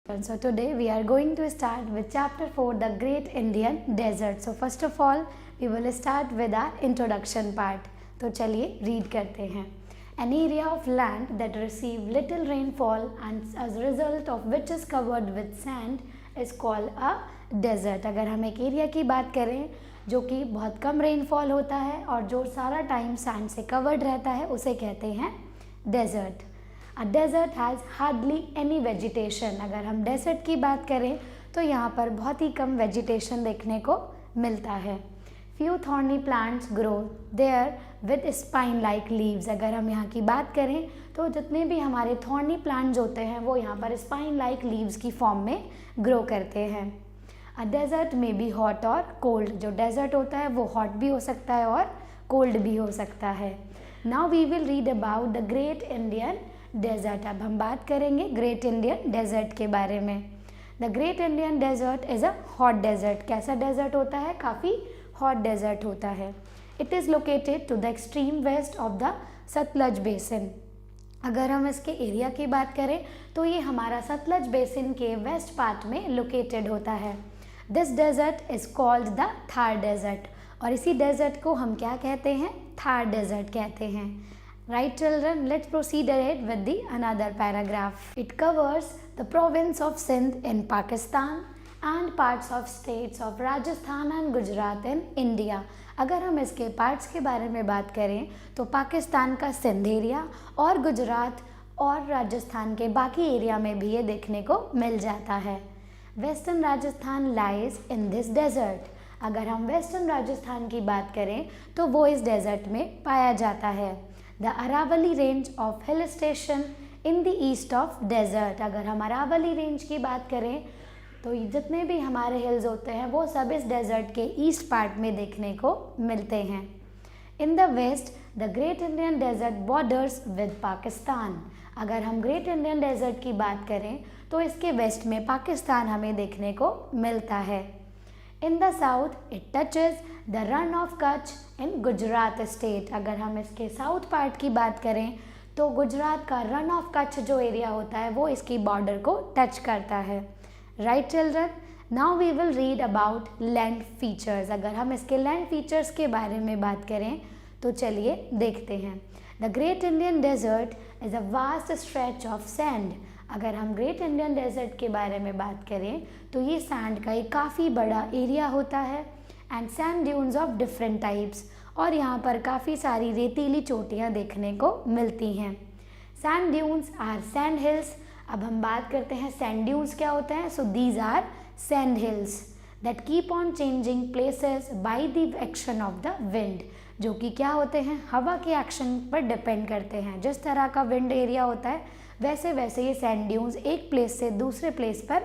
So today we are going to start with chapter 4, the Great Indian Desert. So first of all we will start with our introduction part. तो चलिए read करते हैं. An area of land that receive little rainfall and as a result of which is covered with sand is called a desert. अगर हम एक area की बात करें जो कि बहुत कम रेनफॉल होता है और जो सारा टाइम सैंड से कवर्ड रहता है उसे कहते हैं desert. A desert has hardly any vegetation. अगर हम डेजर्ट की बात करें तो यहाँ पर बहुत ही कम वेजिटेशन देखने को मिलता है. Few thorny plants grow there with spine like leaves. अगर हम यहाँ की बात करें तो जितने भी हमारे थॉर्नी प्लांट्स होते हैं वो यहाँ पर स्पाइन लाइक लीव्स की फॉर्म में ग्रो करते हैं. अ डेजर्ट में बी हॉट और कोल्ड. जो डेजर्ट होता है वो हॉट भी हो सकता है और कोल्ड भी हो सकता है. Now we will read about the great Indian desert. अब हम बात करेंगे ग्रेट इंडियन डेजर्ट के बारे में. The great Indian desert is a hot desert. कैसा डेजर्ट होता है? काफ़ी हॉट डेजर्ट होता है. It is located to the extreme west of the Sutlej basin. अगर हम इसके एरिया की बात करें तो ये हमारा सतलज बेसिन के वेस्ट पार्ट में लोकेटेड होता है. This desert is called the Thar desert. और इसी डेजर्ट को हम क्या कहते हैं? थार डेजर्ट कहते हैं. Right children, let's proceed ahead with the another paragraph. It covers the province of Sindh in Pakistan and parts of states of Rajasthan and Gujarat in India. अगर हम इसके पार्ट्स के बारे में बात करें तो पाकिस्तान का सिंध एरिया और गुजरात और राजस्थान के बाकी एरिया में भी ये देखने को मिल जाता है. Western Rajasthan lies in this desert. अगर हम वेस्टर्न राजस्थान की बात करें तो वो इस डेजर्ट में पाया जाता है. The Aravalli range of hill station in the east of desert. अगर हम अरावली रेंज की बात करें तो जितने भी हमारे हिल्स होते हैं वो सब इस डेजर्ट के ईस्ट पार्ट में देखने को मिलते हैं. In the west the great Indian desert borders with Pakistan. अगर हम ग्रेट इंडियन डेजर्ट की बात करें तो इसके वेस्ट में पाकिस्तान हमें देखने को मिलता है. In the south it touches the run of Kutch in Gujarat state. अगर हम इसके साउथ पार्ट की बात करें तो गुजरात का रन ऑफ कच्छ जो एरिया होता है वो इसकी बॉर्डर को टच करता है. Right children, now we will read about land features. अगर हम इसके लैंड फीचर्स के बारे में बात करें तो चलिए देखते हैं. The great Indian desert is a vast stretch of sand. अगर हम ग्रेट इंडियन डेजर्ट के बारे में बात करें तो ये सैंड का एक काफ़ी बड़ा एरिया होता है and sand dunes of different types. और यहाँ पर काफ़ी सारी रेतीली चोटियाँ देखने को मिलती हैं. Sand dunes are sand hills. अब हम बात करते हैं सैंड ड्यून्स क्या होते हैं. So these are sand hills that keep on changing places by the action of the wind. जो कि क्या होते हैं? हवा के एक्शन पर डिपेंड करते हैं. जिस तरह का विंड एरिया होता है वैसे वैसे ये सैंड ड्यून्स एक प्लेस से दूसरे प्लेस पर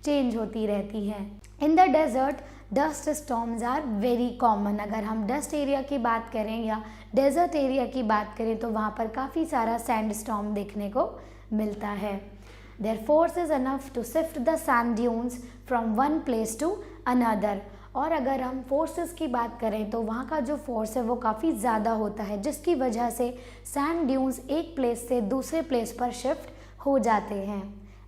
चेंज होती रहती हैं. In the desert dust storms are very common. अगर हम डस्ट एरिया की बात करें या डेजर्ट एरिया की बात करें तो वहाँ पर काफ़ी सारा सैंड स्टॉर्म देखने को मिलता है. Their force is enough to shift the sand dunes from one place to another. और अगर हम फोर्सेस की बात करें तो वहाँ का जो फोर्स है वो काफ़ी ज़्यादा होता है जिसकी वजह से सैंड ड्यून्स एक प्लेस से दूसरे प्लेस पर शिफ्ट हो जाते हैं.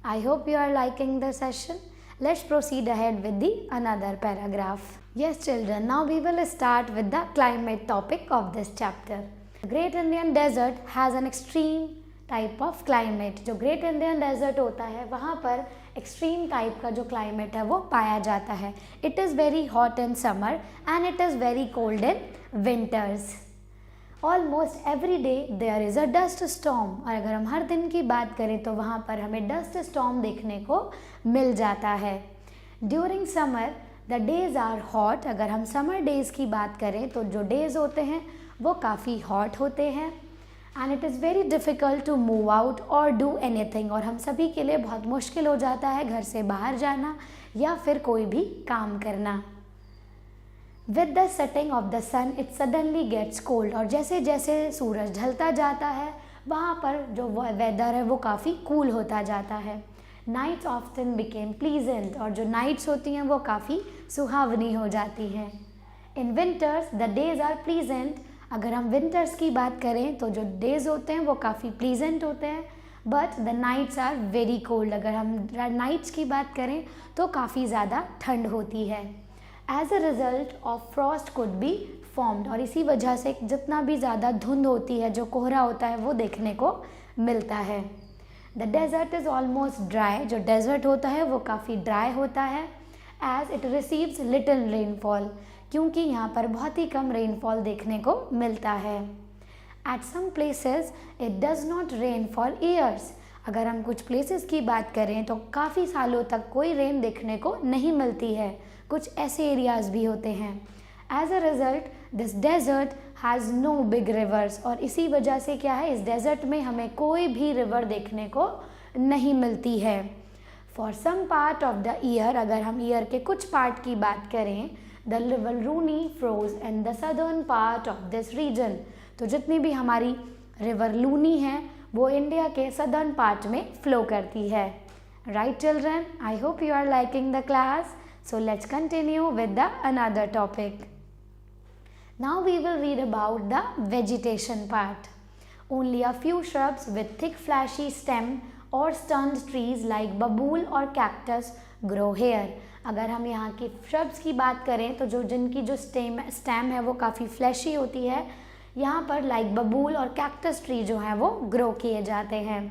I hope you are liking the session. Let's proceed ahead with the another paragraph. Yes children, now we will start with the climate topic of this chapter. The Great Indian Desert has an extreme type of climate. जो Great Indian Desert होता है वहाँ पर extreme type का जो climate है वो पाया जाता है. It is very hot in summer and it is very cold in winters. Almost every day there is a dust storm. और अगर हम हर दिन की बात करें तो वहाँ पर हमें डस्ट स्टॉर्म देखने को मिल जाता है. During summer the days are hot. अगर हम समर डेज़ की बात करें तो जो डेज़ होते हैं वो काफ़ी हॉट होते हैं and it is very difficult to move out or do anything. और हम सभी के लिए बहुत मुश्किल हो जाता है घर से बाहर जाना या फिर कोई भी काम करना. With the setting of the sun it suddenly gets cold. और जैसे जैसे सूरज ढलता जाता है वहाँ पर जो वेदर है वो काफ़ी कूल होता जाता है. Nights often became pleasant. और जो नाइट्स होती हैं वो काफ़ी सुहावनी हो जाती हैं. In winters the days are pleasant. अगर हम विंटर्स की बात करें तो जो डेज होते हैं वो काफ़ी प्लीजेंट होते हैं but the nights are very cold. अगर हम नाइट्स की बात करें तो काफ़ी ज़्यादा ठंड होती है। As a result of frost could be formed, और इसी वजह से जितना भी ज़्यादा धुंध होती है, जो कोहरा होता है, वो देखने को मिलता है। The desert is almost dry, जो डेजर्ट होता है वो काफ़ी ड्राई होता है। As it receives little rainfall, क्योंकि यहाँ पर बहुत ही कम रेनफॉल देखने को मिलता है। At some places it does not rain for years. अगर हम कुछ प्लेसेस की बात करें तो काफ़ी सालों तक कोई रेन देखने को नहीं मिलती है। कुछ ऐसे एरियाज़ भी होते हैं। As a result this desert has no big rivers, और इसी वजह से क्या है, इस डेजर्ट में हमें कोई भी रिवर देखने को नहीं मिलती है। For some part of the year, अगर हम ईयर के कुछ पार्ट की बात करें, the river Luni flows in the southern part of this region. तो जितनी भी हमारी रिवर लूनी है वो इंडिया के सदर्न पार्ट में फ्लो करती है। Right children, I hope you are liking the class. So let's continue with the another topic. Now we will read about the vegetation part. Only a few shrubs with thick flashy stem or stunned trees like बबूल और cactus grow here। अगर हम यहाँ की shrubs की बात करें तो जिनकी जो स्टेम है वो काफ़ी फ्लैशी होती है, यहाँ पर लाइक बबूल और कैक्टस ट्री जो है वो ग्रो किए जाते हैं।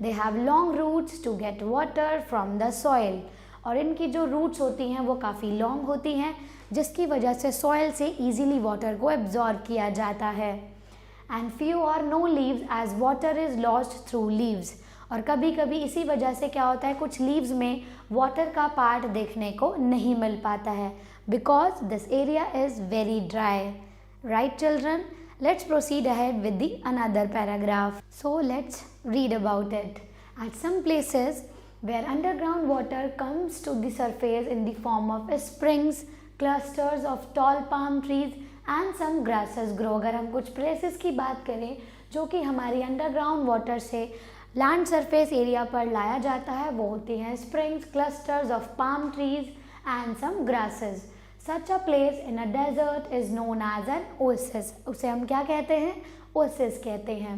They have long roots to get water from the soil, और इनकी जो रूट्स होती हैं वो काफ़ी लॉन्ग होती हैं, जिसकी वजह से सॉइल से इजीली वाटर को एब्जॉर्ब किया जाता है। And few or no leaves as water is lost through leaves, और कभी कभी इसी वजह से क्या होता है, कुछ लीव्स में वाटर का पार्ट देखने को नहीं मिल पाता है, because this area is very dry. Right children, let's proceed ahead with the another paragraph. So let's read about it. At some places where underground water comes to the surface in the form of springs, clusters of tall palm trees and some grasses grow। अगर हम कुछ places की बात करें जो कि हमारी underground water से लैंड सरफेस एरिया पर लाया जाता है, वो होती हैं springs, clusters of palm trees and some grasses। Such a place in a desert is known as an oasis। उसे हम क्या कहते हैं, oasis कहते हैं।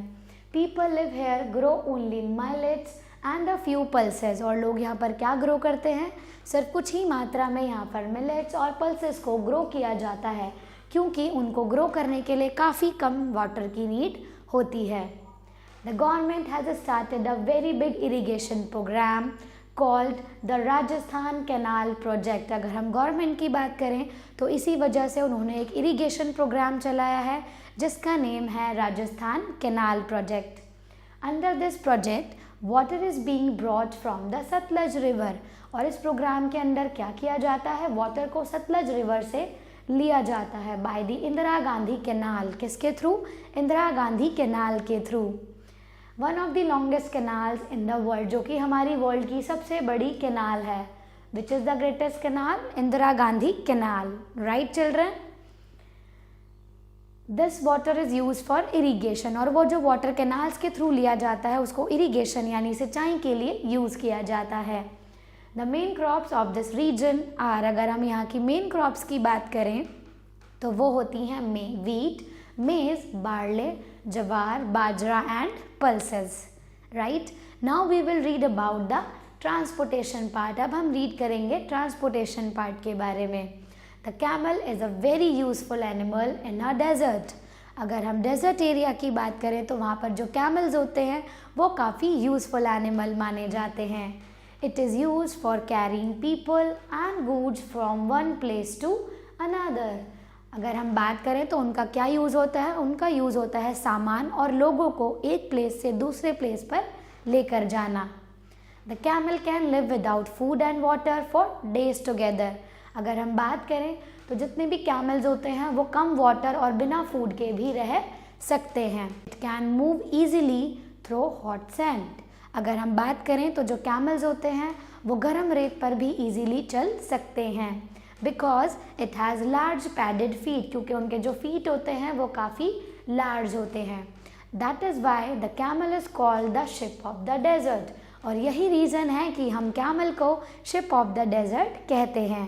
People live here grow only millets and a few pulses। और लोग यहाँ पर क्या ग्रो करते हैं, सिर्फ कुछ ही मात्रा में यहाँ पर मिलेट्स और पल्सेस को ग्रो किया जाता है, क्योंकि उनको ग्रो करने के लिए काफ़ी कम वाटर की नीड होती है। The government has started a very big irrigation program called the Rajasthan canal project. अगर हम गवर्नमेंट की बात करें तो इसी वजह से उन्होंने एक इरिगेशन प्रोग्राम चलाया है जिसका नेम है Rajasthan canal project. Under this project water is being brought from the Sutlej river, और इस प्रोग्राम के अंदर क्या किया जाता है, वाटर को सतलज रिवर से लिया जाता है by the Indira Gandhi canal. किसके थ्रू, इंदिरा गांधी कैनाल के through. One of the longest canals in the world, जो कि हमारी वर्ल्ड की सबसे बड़ी कैनाल है। Which is the greatest canal, Indira Gandhi canal. Right children, this water is use for irrigation, और वो जो वाटर कैनाल्स के थ्रू लिया जाता है उसको इरीगेशन यानी सिंचाई के लिए यूज़ किया जाता है। The main crops of this region are, अगर हम यहाँ की मेन क्रॉप्स की बात करें तो वो होती हैं वीट, मेज, बार्ले, जवार, बाजरा and pulses। Right? Now we will read about the transportation part। अब हम रीड करेंगे ट्रांसपोर्टेशन पार्ट के बारे में। The camel is a very useful animal in a desert। अगर हम डेजर्ट एरिया की बात करें तो वहाँ पर जो कैमल्स होते हैं वो काफ़ी यूजफुल एनिमल माने जाते हैं। It is used for carrying people and goods from one place to another। अगर हम बात करें तो उनका क्या यूज़ होता है, उनका यूज़ होता है सामान और लोगों को एक प्लेस से दूसरे प्लेस पर लेकर जाना। The camel can live without food and water for days together. अगर हम बात करें तो जितने भी कैमल्स होते हैं वो कम वाटर और बिना फूड के भी रह सकते हैं। It can move easily through hot sand. अगर हम बात करें तो जो कैमल्स होते हैं वो गर्म रेत पर भी ईजिली चल सकते हैं, because it has large padded feet, क्योंकि उनके जो फीट होते हैं वो काफ़ी लार्ज होते हैं। That is why the camel is called the ship of the desert. और यही रीज़न है कि हम कैमल को शिप ऑफ द डेजर्ट कहते हैं।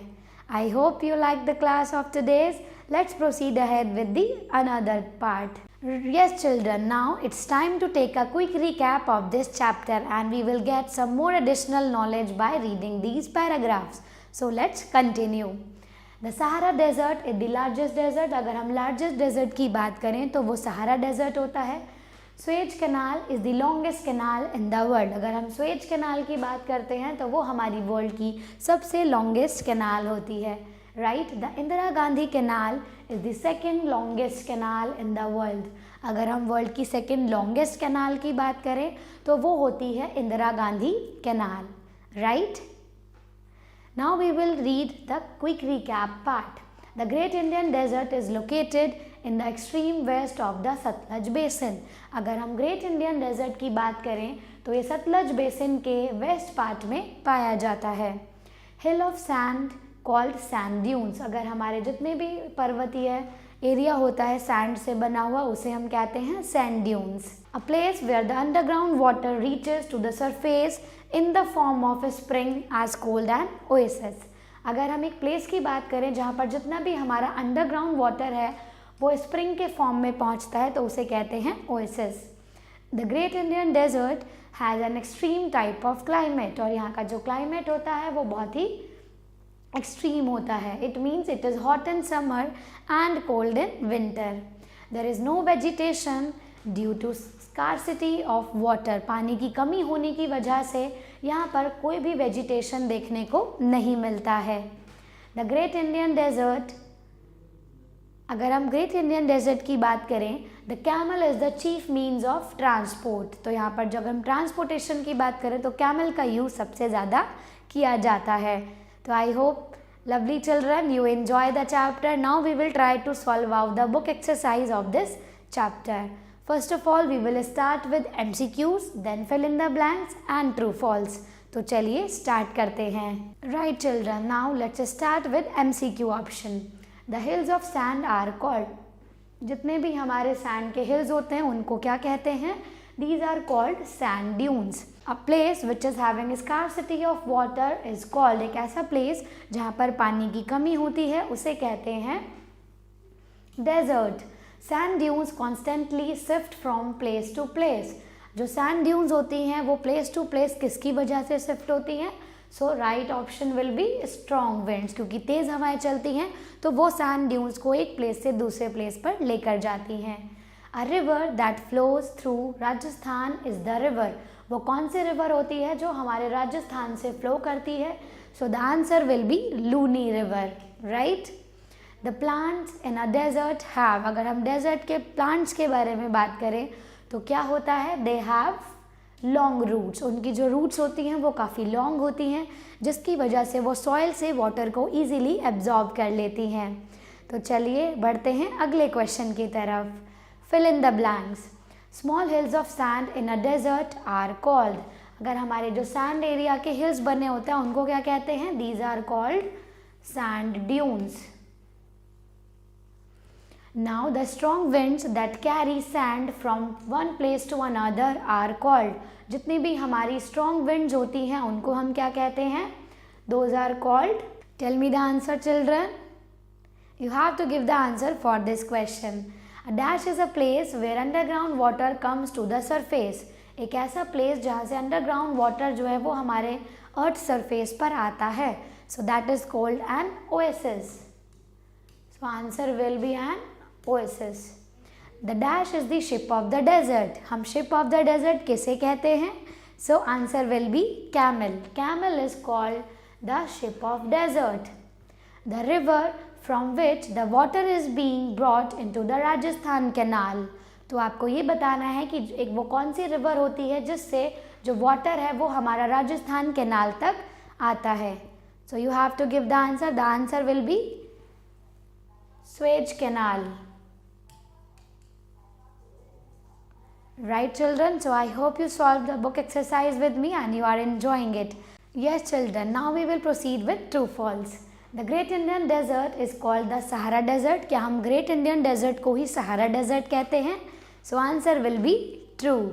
I hope you like the class of today's. Let's proceed ahead with the another part. Yes, children, now it's time to take a quick recap of this chapter and we will get some more additional knowledge by reading these paragraphs. So let's continue. The Sahara Desert is the largest desert. अगर हम largest desert की बात करें तो वो सहारा desert होता है. Suez Canal is the longest canal in the world. अगर हम Suez Canal की बात करते हैं तो वो हमारी वर्ल्ड की सबसे longest canal होती है. Right? The Indira Gandhi Canal is the second longest canal in the world. अगर हम वर्ल्ड की सेकेंड लॉन्गेस्ट कैनाल की बात करें तो वो होती है Indira Gandhi canal. Right. Now we will read the quick recap part. The great Indian desert is located in the extreme west of the Sutlej basin. अगर हम ग्रेट इंडियन डेजर्ट की बात करें तो ये सतलज बेसिन के वेस्ट पार्ट में पाया जाता है. Hill of sand called sand dunes. अगर हमारे जितने भी पर्वतीय एरिया होता है सैंड से बना हुआ उसे हम कहते हैं sand dunes. A place where the underground water reaches to the surface in the form of a spring is called an oasis. अगर हम एक प्लेस की बात करें जहाँ पर जितना भी हमारा अंडरग्राउंड वाटर है वो स्प्रिंग के फॉर्म में पहुँचता है तो उसे कहते हैं oasis. The great Indian desert has an extreme type of climate. और यहाँ का जो क्लाइमेट होता है वो बहुत ही एक्सट्रीम होता है. It means it is hot in summer and cold in winter. There is no vegetation due to scarcity of water. पानी की कमी होने की वजह से यहाँ पर कोई भी वेजिटेशन देखने को नहीं मिलता है. द ग्रेट इंडियन डेजर्ट, अगर हम ग्रेट इंडियन डेजर्ट की बात करें, the camel is the chief means of transport. तो यहाँ पर जब हम ट्रांसपोर्टेशन की बात करें तो कैमल का यूज़ सबसे ज़्यादा किया जाता है. So I hope, lovely children, you enjoy the chapter. Now we will try to solve out the book exercise of this chapter. First of all, we will start with MCQs, then fill in the blanks and true false. तो चलिए start करते हैं. Right children, now let's start with MCQ option. The hills of sand are called. जितने भी हमारे sand के hills होते हैं उनको क्या कहते हैं? These are called sand dunes. A place which is having scarcity of water is called. एक ऐसा place जहाँ पर पानी की कमी होती है उसे कहते हैं desert. Sand dunes constantly shift from place to place. जो sand dunes होती हैं वो place to place किसकी वजह से shift होती हैं? So right option will be strong winds. क्योंकि तेज़ हवाएं चलती हैं तो वो sand dunes को एक place से दूसरे place पर लेकर जाती हैं. A river that flows through Rajasthan is the river. वो कौन सी रिवर होती है जो हमारे राजस्थान से फ्लो करती है? So the answer will be Luni river. Right. The plants in a desert have. अगर हम डेजर्ट के प्लांट्स के बारे में बात करें तो क्या होता है? They have long roots. उनकी जो रूट्स होती हैं वो काफ़ी लॉन्ग होती हैं जिसकी वजह से वो सॉइल से वाटर को ईजिली एब्जॉर्ब कर लेती हैं. तो चलिए बढ़ते हैं अगले क्वेश्चन की तरफ. Fill in the blanks. Small hills of sand in a desert are called. अगर हमारे जो सैंड एरिया के हिल्स बने होते हैं उनको क्या कहते हैं? These are called sand dunes. Now the strong winds that carry sand from one place to another are called. जितनी भी हमारी स्ट्रॉन्ग विंड्स होती हैं उनको हम क्या कहते हैं? Those are called. Tell me the answer children. You have to give the answer for this question. A dash is a place where underground water comes to the surface. एक ऐसा place जहाँ से underground water जो है वो हमारे earth surface पर आता है. So that is called an oasis. So answer will be an oasis. The dash is the ship of the desert. हम ship of the desert किसे कहते हैं? So answer will be camel. Camel is called the ship of desert. The river from which the water is being brought into the Rajasthan canal. तो आपको ये बताना है कि एक वो कौन सी रिवर होती है जिससे जो वाटर है वो हमारा राजस्थान कैनाल तक आता है. So you have to give the answer. The answer will be Suez canal. Right children, so I hope you solved the book exercise with me and you are enjoying it. Yes children, now we will proceed with true false. The Great Indian Desert is called the Sahara Desert. क्या हम Great Indian Desert को ही Sahara Desert कहते हैं? So answer will be true.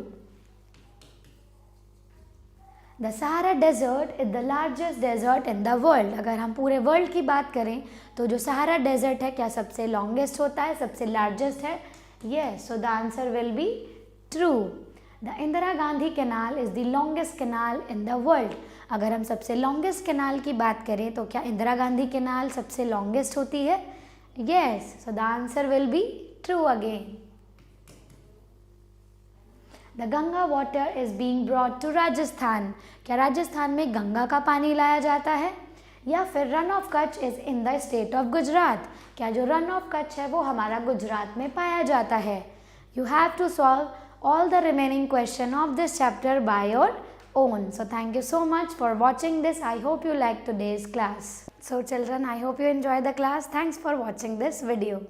The Sahara Desert is the largest desert in the world. अगर हम पूरे world की बात करें तो जो Sahara Desert है क्या सबसे लॉन्गेस्ट होता है, सबसे लार्जेस्ट है? Yes, so the answer will be true. The Indira Gandhi Canal is the longest canal in the world. अगर हम सबसे longest canal की बात करें तो क्या इंदिरा गांधी कैनाल सबसे longest होती है? Yes, so the answer will be true again. The Ganga water is being brought to Rajasthan. क्या राजस्थान में गंगा का पानी लाया जाता है? या फिर run of Kutch is in the state of Gujarat. क्या जो रन ऑफ कच्छ है वो हमारा गुजरात में पाया जाता है? You have to solve all the remaining question of this chapter by your own. So thank you so much for watching this. I hope you liked today's class. So children, I hope you enjoy the class. Thanks for watching this video.